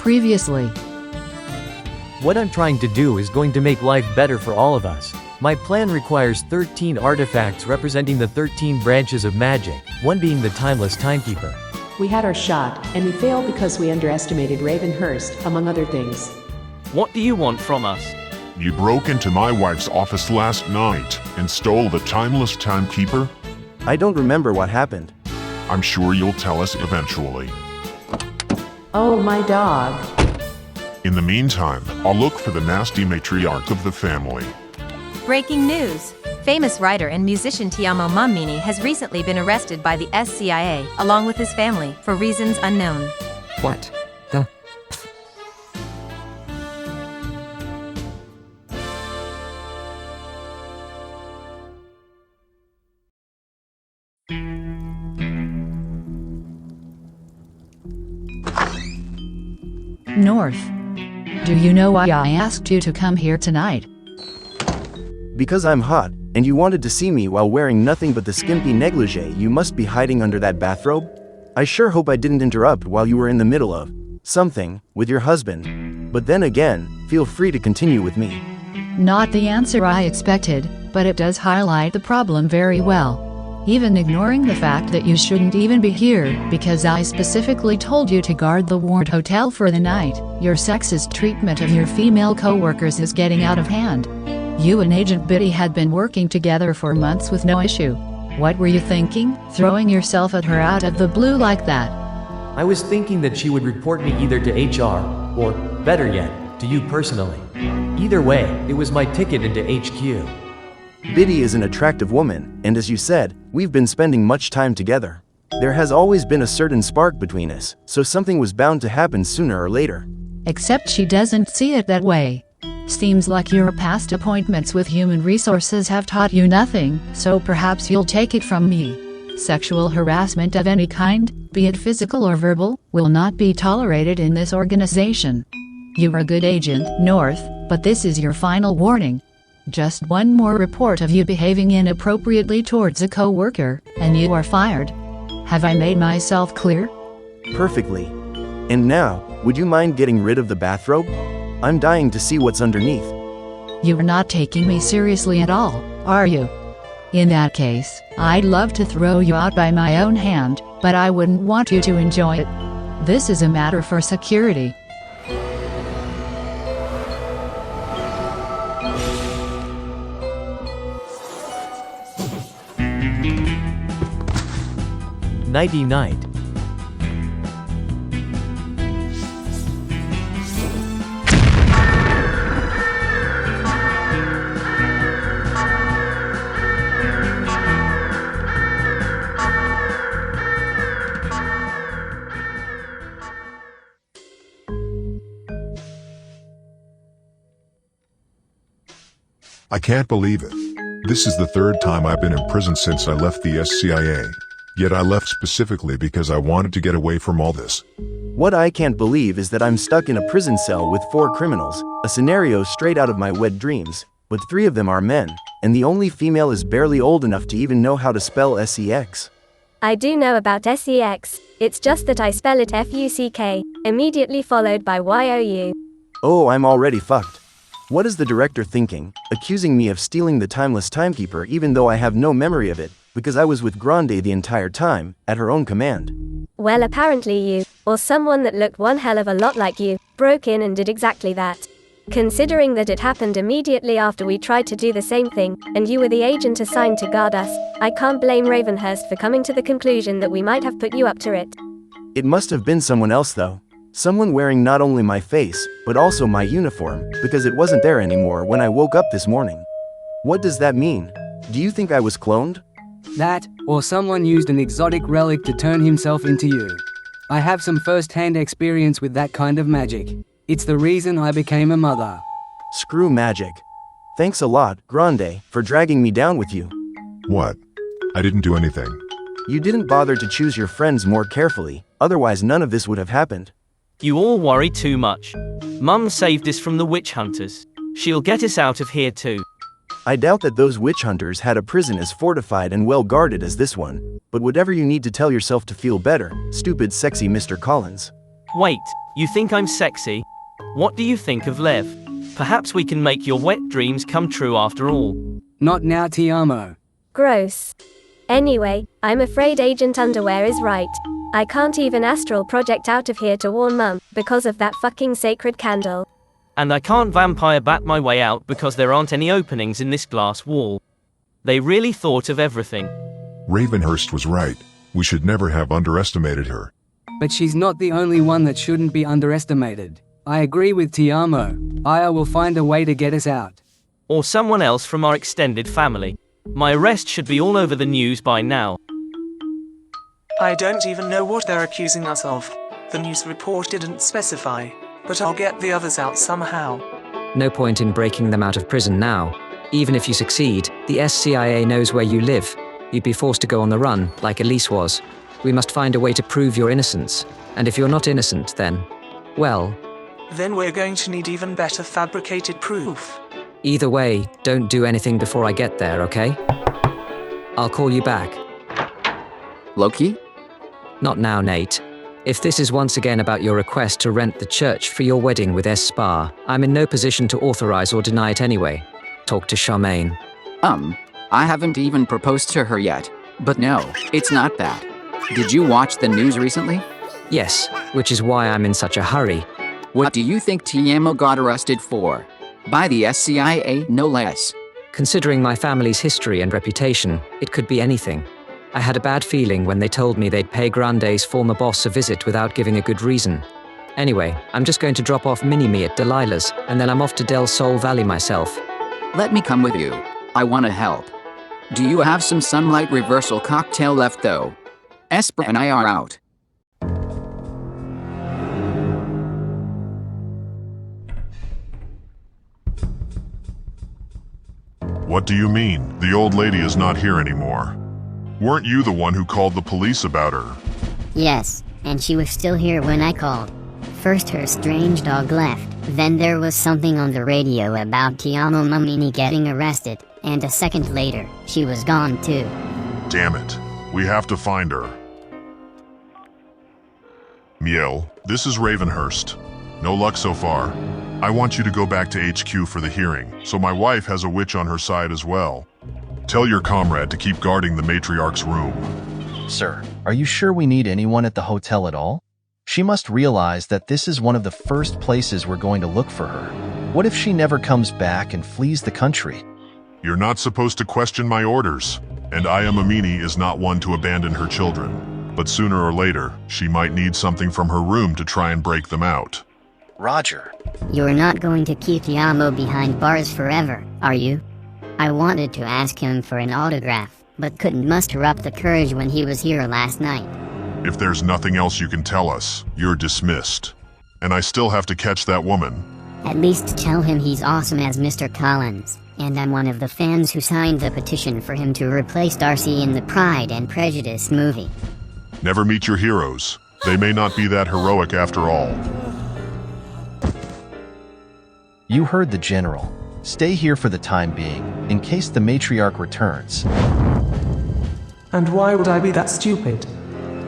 previously. What I'm trying to do is going to make life better for all of us. My plan requires 13 artifacts representing the 13 branches of magic, one being the timeless timekeeper. We had our shot, and we failed because we underestimated Ravenhurst, among other things. What do you want from us? You broke into my wife's office last night and stole the timeless timekeeper? I don't remember what happened. I'm sure you'll tell us eventually. Oh, my dog. In the meantime, I'll look for the nasty matriarch of the family. Breaking news! Famous writer and musician Tiamo Mammini has recently been arrested by the SCIA, along with his family, for reasons unknown. What the? North. Do you know why I asked you to come here tonight? Because I'm hot, and you wanted to see me while wearing nothing but the skimpy negligee you must be hiding under that bathrobe? I sure hope I didn't interrupt while you were in the middle of something with your husband. But then again, feel free to continue with me. Not the answer I expected, but it does highlight the problem very well. Even ignoring the fact that you shouldn't even be here, because I specifically told you to guard the Ward Hotel for the night, your sexist treatment of your female co-workers is getting out of hand. You and Agent Biddy had been working together for months with no issue. What were you thinking, throwing yourself at her out of the blue like that? I was thinking that she would report me either to HR, or, better yet, to you personally. Either way, it was my ticket into HQ. Biddy is an attractive woman, and as you said, we've been spending much time together. There has always been a certain spark between us, so something was bound to happen sooner or later. Except she doesn't see it that way. Seems like your past appointments with human resources have taught you nothing, so perhaps you'll take it from me. Sexual harassment of any kind, be it physical or verbal, will not be tolerated in this organization. You're a good agent, North, but this is your final warning. Just one more report of you behaving inappropriately towards a co-worker, and you are fired. Have I made myself clear? Perfectly. And now, would you mind getting rid of the bathrobe? I'm dying to see what's underneath. You're not taking me seriously at all, are you? In that case, I'd love to throw you out by my own hand, but I wouldn't want you to enjoy it. This is a matter for security. Nighty-night. I can't believe it. This is the third time I've been in prison since I left the SCIA. Yet I left specifically because I wanted to get away from all this. What I can't believe is that I'm stuck in a prison cell with 4 criminals, a scenario straight out of my wet dreams, but 3 of them are men, and the only female is barely old enough to even know how to spell SEX. I do know about SEX, it's just that I spell it FUCK, immediately followed by YOU. Oh, I'm already fucked. What is the director thinking, accusing me of stealing the timeless timekeeper even though I have no memory of it, because I was with Grande the entire time, at her own command? Well, apparently you, or someone that looked one hell of a lot like you, broke in and did exactly that. Considering that it happened immediately after we tried to do the same thing, and you were the agent assigned to guard us, I can't blame Ravenhurst for coming to the conclusion that we might have put you up to it. It must have been someone else though. Someone wearing not only my face, but also my uniform, because it wasn't there anymore when I woke up this morning. What does that mean? Do you think I was cloned? That, or someone used an exotic relic to turn himself into you. I have some first-hand experience with that kind of magic. It's the reason I became a mother. Screw magic. Thanks a lot, Grande, for dragging me down with you. What? I didn't do anything. You didn't bother to choose your friends more carefully, otherwise none of this would have happened. You all worry too much. Mum saved us from the witch hunters. She'll get us out of here too. I doubt that those witch hunters had a prison as fortified and well guarded as this one, but whatever you need to tell yourself to feel better, stupid sexy Mr. Collins. Wait, You think I'm sexy? What do you think of Lev? Perhaps we can make your wet dreams come true after all. Not now, Tiamo. Gross. Anyway, I'm afraid Agent Underwear is right. I can't even astral project out of here to warn Mum, because of that fucking sacred candle. And I can't vampire bat my way out because there aren't any openings in this glass wall. They really thought of everything. Ravenhurst was right. We should never have underestimated her. But she's not the only one that shouldn't be underestimated. I agree with Tiamo. Aya will find a way to get us out. Or someone else from our extended family. My arrest should be all over the news by now. I don't even know what they're accusing us of. The news report didn't specify, but I'll get the others out somehow. No point in breaking them out of prison now. Even if you succeed, the SCIA knows where you live. You'd be forced to go on the run, like Elise was. We must find a way to prove your innocence. And if you're not innocent, then, well... Then we're going to need even better fabricated proof. Either way, don't do anything before I get there, okay? I'll call you back. Loki? Not now, Nate. If this is once again about your request to rent the church for your wedding with SCIA, I'm in no position to authorize or deny it anyway. Talk to Charmaine. I haven't even proposed to her yet. But no, it's not that. Did you watch the news recently? Yes, which is why I'm in such a hurry. What do you think Tiamo got arrested for? By the SCIA, no less. Considering my family's history and reputation, it could be anything. I had a bad feeling when they told me they'd pay Grande's former boss a visit without giving a good reason. Anyway, I'm just going to drop off Mini-Me at Delilah's, and then I'm off to Del Sol Valley myself. Let me come with you. I want to help. Do you have some sunlight reversal cocktail left though? Esper and I are out. What do you mean? The old lady is not here anymore. Weren't you the one who called the police about her? Yes, and she was still here when I called. First her strange dog left, then there was something on the radio about Tiamo Mammini getting arrested, and a second later, she was gone too. Damn it. We have to find her. Miel, this is Ravenhurst. No luck so far. I want you to go back to HQ for the hearing, so my wife has a witch on her side as well. Tell your comrade to keep guarding the matriarch's room. Sir, are you sure we need anyone at the hotel at all? She must realize that this is one of the first places we're going to look for her. What if she never comes back and flees the country? You're not supposed to question my orders, and Mammini is not one to abandon her children. But sooner or later, she might need something from her room to try and break them out. Roger. You're not going to keep Tiamo behind bars forever, are you? I wanted to ask him for an autograph, but couldn't muster up the courage when he was here last night. If there's nothing else you can tell us, you're dismissed. And I still have to catch that woman. At least tell him he's awesome as Mr. Collins, and I'm one of the fans who signed the petition for him to replace Darcy in the Pride and Prejudice movie. Never meet your heroes. They may not be that heroic after all. You heard the General. Stay here for the time being, in case the matriarch returns. And why would I be that stupid?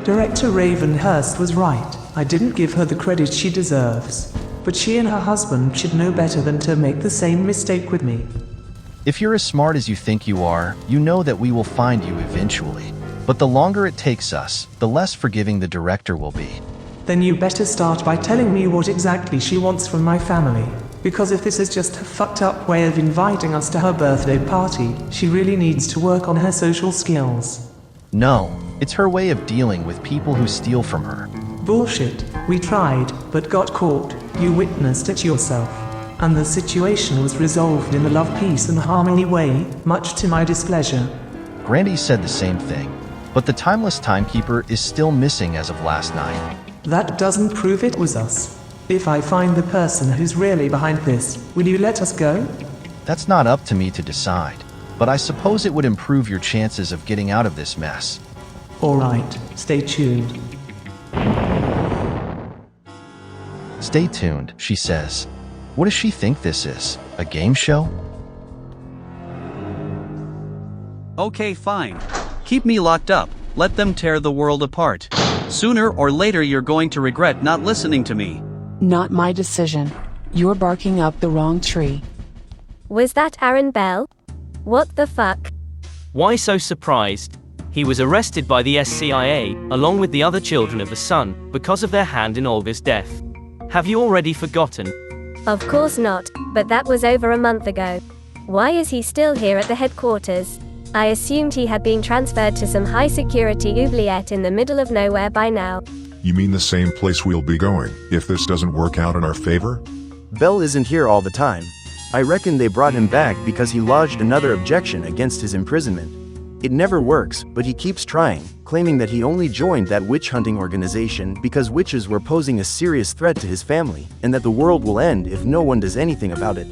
Director Ravenhurst was right. I didn't give her the credit she deserves. But she and her husband should know better than to make the same mistake with me. If you're as smart as you think you are, you know that we will find you eventually. But the longer it takes us, the less forgiving the director will be. Then you better start by telling me what exactly she wants from my family. Because if this is just a fucked up way of inviting us to her birthday party, she really needs to work on her social skills. No, it's her way of dealing with people who steal from her. Bullshit. We tried, but got caught. You witnessed it yourself. And the situation was resolved in a love, peace and harmony way, much to my displeasure. Grandy said the same thing, but the timeless timekeeper is still missing as of last night. That doesn't prove it was us. If I find the person who's really behind this, will you let us go? That's not up to me to decide, but I suppose it would improve your chances of getting out of this mess. Alright, stay tuned. Stay tuned, she says. What does she think this is? A game show? Okay, fine. Keep me locked up. Let them tear the world apart. Sooner or later you're going to regret not listening to me. Not my decision. You're barking up the wrong tree. Was that Aaron Bell? What the fuck? Why so surprised? He was arrested by the SCIA, along with the other children of the Sun, because of their hand in Olga's death. Have you already forgotten? Of course not, but that was over a month ago. Why is he still here at the headquarters? I assumed he had been transferred to some high-security oubliette in the middle of nowhere by now. You mean the same place we'll be going, if this doesn't work out in our favor? Bell isn't here all the time. I reckon they brought him back because he lodged another objection against his imprisonment. It never works, but he keeps trying, claiming that he only joined that witch-hunting organization because witches were posing a serious threat to his family, and that the world will end if no one does anything about it.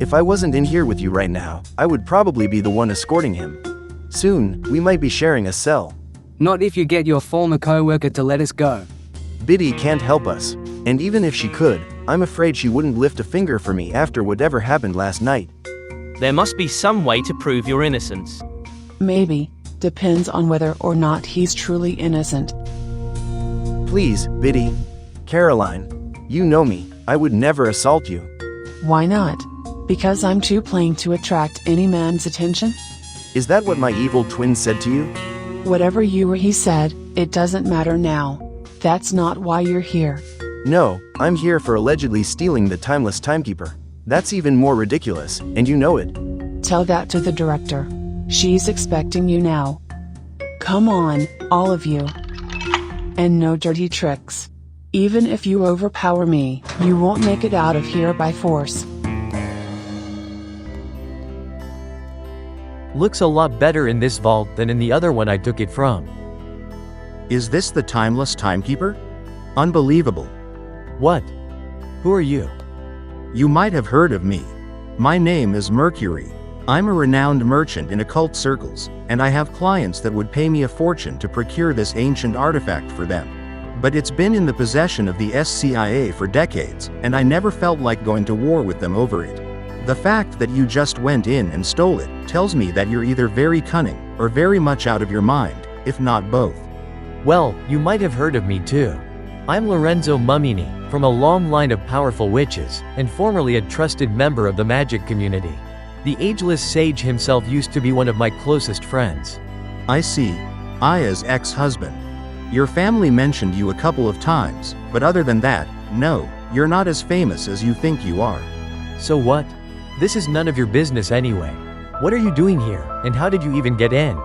If I wasn't in here with you right now, I would probably be the one escorting him. Soon, we might be sharing a cell. Not if you get your former co-worker to let us go. Biddy can't help us, and even if she could, I'm afraid she wouldn't lift a finger for me after whatever happened last night. There must be some way to prove your innocence. Maybe. Depends on whether or not he's truly innocent. Please, Biddy. Caroline. You know me, I would never assault you. Why not? Because I'm too plain to attract any man's attention? Is that what my evil twin said to you? Whatever you or he said, it doesn't matter now. That's not why you're here. No, I'm here for allegedly stealing the timeless timekeeper. That's even more ridiculous, and you know it. Tell that to the director. She's expecting you now. Come on, all of you. And no dirty tricks. Even if you overpower me, you won't make it out of here by force. Looks a lot better in this vault than in the other one I took it from. Is this the timeless timekeeper? Unbelievable. What? Who are you? You might have heard of me. My name is Mercury. I'm a renowned merchant in occult circles, and I have clients that would pay me a fortune to procure this ancient artifact for them. But it's been in the possession of the SCIA for decades, and I never felt like going to war with them over it. The fact that you just went in and stole it tells me that you're either very cunning or very much out of your mind, if not both. Well, you might have heard of me too. I'm Lorenzo Mammini, from a long line of powerful witches, and formerly a trusted member of the magic community. The ageless sage himself used to be one of my closest friends. I see. Aya's ex-husband. Your family mentioned you a couple of times, but other than that, no, you're not as famous as you think you are. So what? This is none of your business anyway. What are you doing here, and how did you even get in?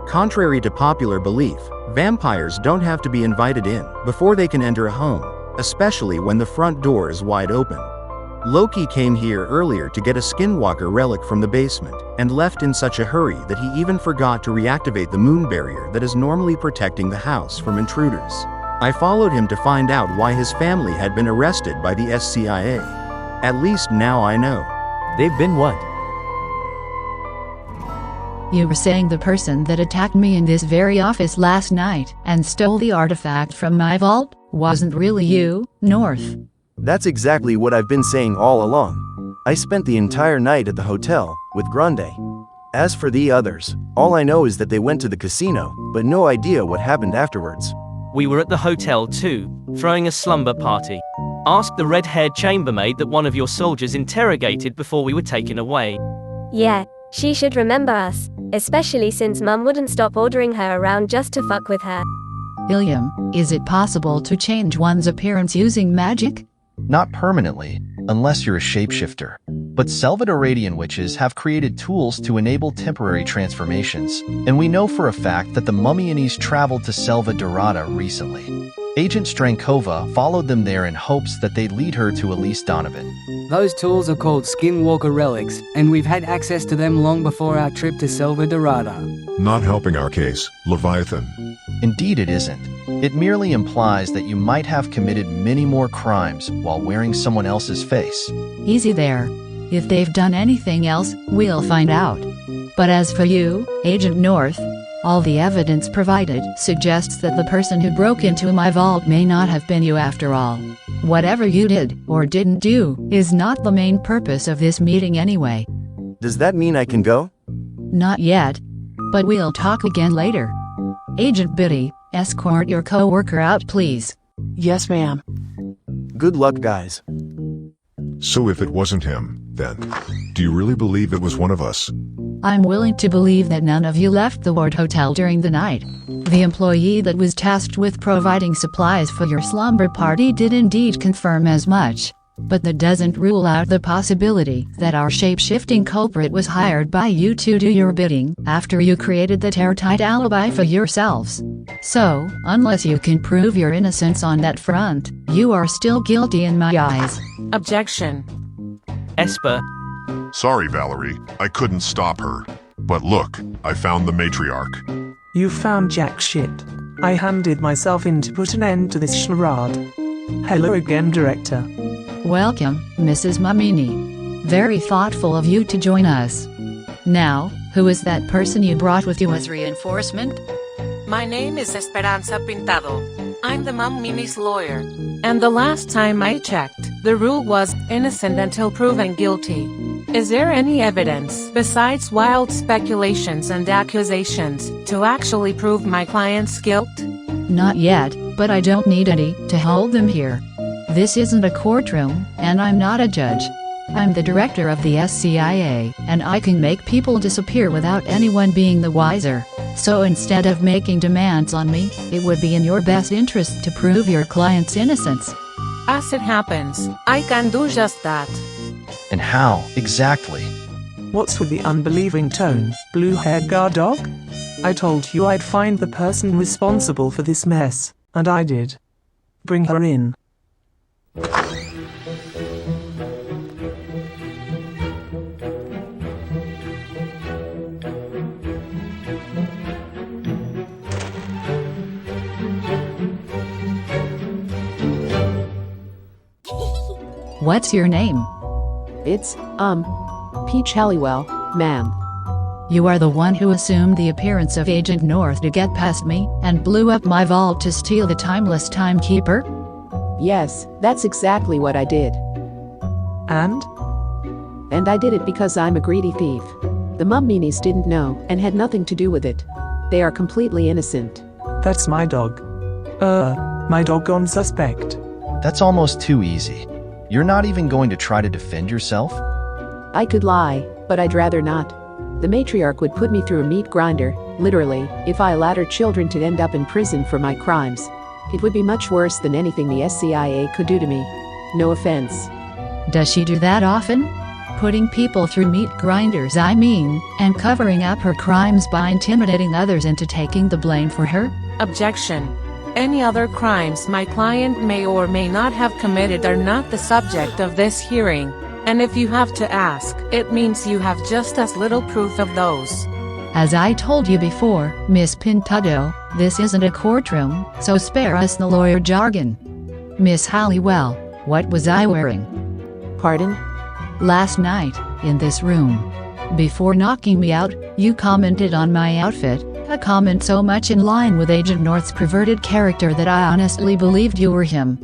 Contrary to popular belief, vampires don't have to be invited in before they can enter a home, especially when the front door is wide open. Loki came here earlier to get a skinwalker relic from the basement, and left in such a hurry that he even forgot to reactivate the moon barrier that is normally protecting the house from intruders. I followed him to find out why his family had been arrested by the SCIA. At least now I know. They've been what? You were saying the person that attacked me in this very office last night and stole the artifact from my vault wasn't really you, North. That's exactly what I've been saying all along. I spent the entire night at the hotel with Grande. As for the others, all I know is that they went to the casino, but no idea what happened afterwards. We were at the hotel too, throwing a slumber party. Ask the red-haired chambermaid that one of your soldiers interrogated before we were taken away. Yeah, she should remember us, especially since Mum wouldn't stop ordering her around just to fuck with her. William, is it possible to change one's appearance using magic? Not permanently, unless you're a shapeshifter. But Selvadoradian witches have created tools to enable temporary transformations, and we know for a fact that the Mummianis traveled to Selva Dorada recently. Agent Strankova followed them there in hopes that they'd lead her to Elise Donovan. Those tools are called skinwalker relics, and we've had access to them long before our trip to Selva Dorada. Not helping our case, Leviathan. Indeed it isn't. It merely implies that you might have committed many more crimes while wearing someone else's face. Easy there. If they've done anything else, we'll find out. But as for you, Agent North, all the evidence provided suggests that the person who broke into my vault may not have been you after all. Whatever you did, or didn't do, is not the main purpose of this meeting anyway. Does that mean I can go? Not yet. But we'll talk again later. Agent Biddy, escort your co-worker out please. Yes, ma'am. Good luck, guys. So if it wasn't him, then, do you really believe it was one of us? I'm willing to believe that none of you left the Ward Hotel during the night. The employee that was tasked with providing supplies for your slumber party did indeed confirm as much. But that doesn't rule out the possibility that our shape-shifting culprit was hired by you to do your bidding after you created the airtight alibi for yourselves. So, unless you can prove your innocence on that front, you are still guilty in my eyes. Objection. Esper. Sorry, Valerie, I couldn't stop her. But look, I found the matriarch. You found jack shit. I handed myself in to put an end to this charade. Hello again, Director. Welcome, Mrs. Mammini. Very thoughtful of you to join us. Now, who is that person you brought with you as reinforcement? My name is Esperanza Pintado. I'm the Mammini's lawyer. And the last time I checked, the rule was innocent until proven guilty. Is there any evidence, besides wild speculations and accusations, to actually prove my client's guilt? Not yet, but I don't need any to hold them here. This isn't a courtroom, and I'm not a judge. I'm the director of the SCIA, and I can make people disappear without anyone being the wiser. So instead of making demands on me, it would be in your best interest to prove your client's innocence. As it happens, I can do just that. And how, exactly? What's with the unbelieving tone, blue-haired guard dog? I told you I'd find the person responsible for this mess, and I did. Bring her in. What's your name? It's, Peach Halliwell, ma'am. You are the one who assumed the appearance of Agent North to get past me, and blew up my vault to steal the timeless timekeeper? Yes, that's exactly what I did. And? And I did it because I'm a greedy thief. The Mamminis didn't know, and had nothing to do with it. They are completely innocent. That's my dog. My doggone suspect. That's almost too easy. You're not even going to try to defend yourself? I could lie, but I'd rather not. The matriarch would put me through a meat grinder, literally, if I allowed her children to end up in prison for my crimes. It would be much worse than anything the SCIA could do to me. No offense. Does she do that often? Putting people through meat grinders, I mean, and covering up her crimes by intimidating others into taking the blame for her? Objection. Any other crimes my client may or may not have committed are not the subject of this hearing. And if you have to ask, it means you have just as little proof of those. As I told you before, Miss Pintado, this isn't a courtroom, so spare us the lawyer jargon. Miss Halliwell, what was I wearing? Pardon? Last night, in this room. Before knocking me out, you commented on my outfit, a comment so much in line with Agent North's perverted character that I honestly believed you were him.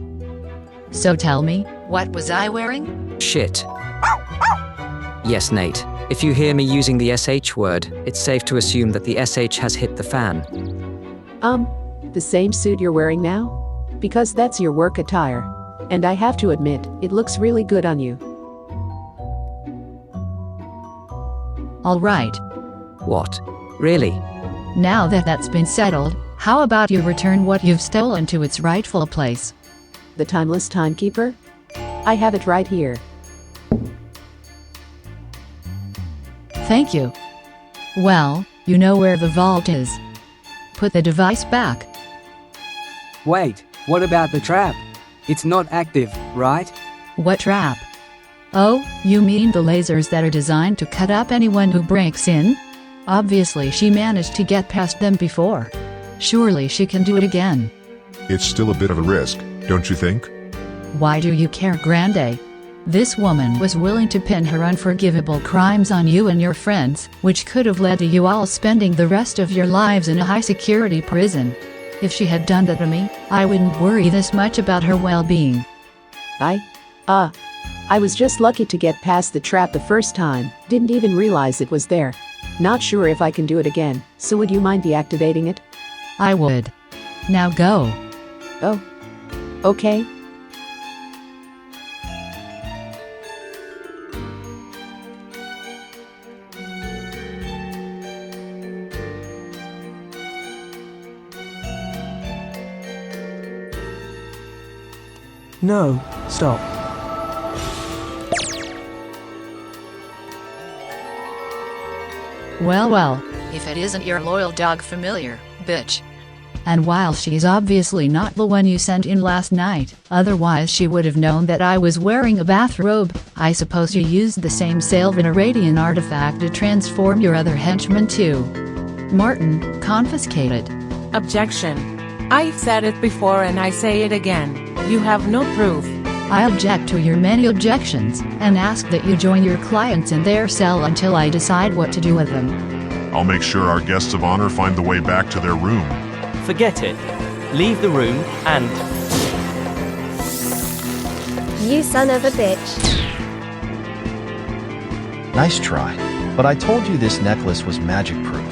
So tell me, what was I wearing? Shit. Yes, Nate. If you hear me using the SH word, it's safe to assume that the SH has hit the fan. The same suit you're wearing now? Because that's your work attire. And I have to admit, it looks really good on you. All right. What? Really? Now that that's been settled, how about you return what you've stolen to its rightful place? The timeless timekeeper? I have it right here. Thank you. Well, you know where the vault is. Put the device back. Wait, what about the trap? It's not active, right? What trap? Oh, you mean the lasers that are designed to cut up anyone who breaks in? Obviously she managed to get past them before. Surely she can do it again. It's still a bit of a risk, don't you think? Why do you care, Grande? This woman was willing to pin her unforgivable crimes on you and your friends, which could have led to you all spending the rest of your lives in a high-security prison. If she had done that to me, I wouldn't worry this much about her well-being. I was just lucky to get past the trap the first time, didn't even realize it was there. Not sure if I can do it again, so would you mind deactivating it? I would. Now go. Oh. Okay. No, stop. Well, if it isn't your loyal dog familiar, bitch. And while she's obviously not the one you sent in last night, otherwise she would have known that I was wearing a bathrobe, I suppose you used the same Salvanaradian artifact to transform your other henchman too. Martin, confiscated. Objection. I've said it before and I say it again. You have no proof. I object to your many objections, and ask that you join your clients in their cell until I decide what to do with them. I'll make sure our guests of honor find the way back to their room. Forget it. Leave the room, and... You son of a bitch. Nice try. But I told you this necklace was magic-proof.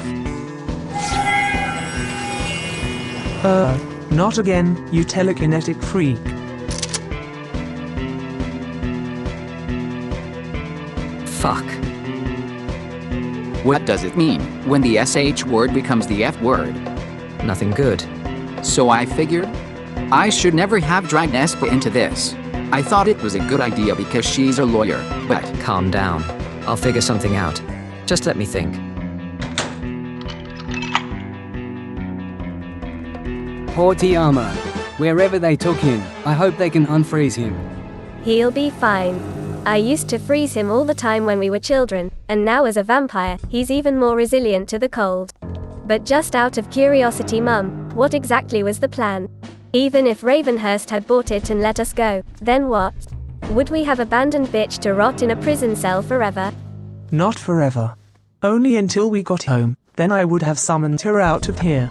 Not again, you telekinetic freak. Fuck. What does it mean when the SH word becomes the F word? Nothing good. So I figured I should never have dragged Espa into this. I thought it was a good idea because she's a lawyer, but... Calm down. I'll figure something out. Just let me think. Poor Tiamo. Wherever they took him, I hope they can unfreeze him. He'll be fine. I used to freeze him all the time when we were children, and now as a vampire, he's even more resilient to the cold. But just out of curiosity, Mum, what exactly was the plan? Even if Ravenhurst had bought it and let us go, then what? Would we have abandoned bitch to rot in a prison cell forever? Not forever. Only until we got home, then I would have summoned her out of here.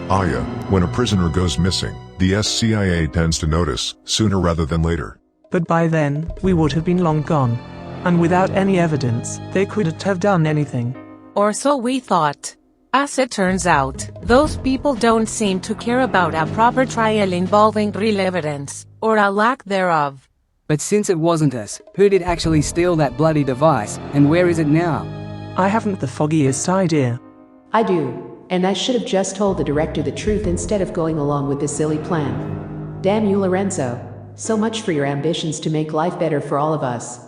Aya, when a prisoner goes missing, the SCIA tends to notice, sooner rather than later. But by then, we would have been long gone. And without any evidence, they couldn't have done anything. Or so we thought. As it turns out, those people don't seem to care about a proper trial involving real evidence, or a lack thereof. But since it wasn't us, who did actually steal that bloody device, and where is it now? I haven't the foggiest idea. I do, and I should have just told the director the truth instead of going along with this silly plan. Damn you, Lorenzo. So much for your ambitions to make life better for all of us.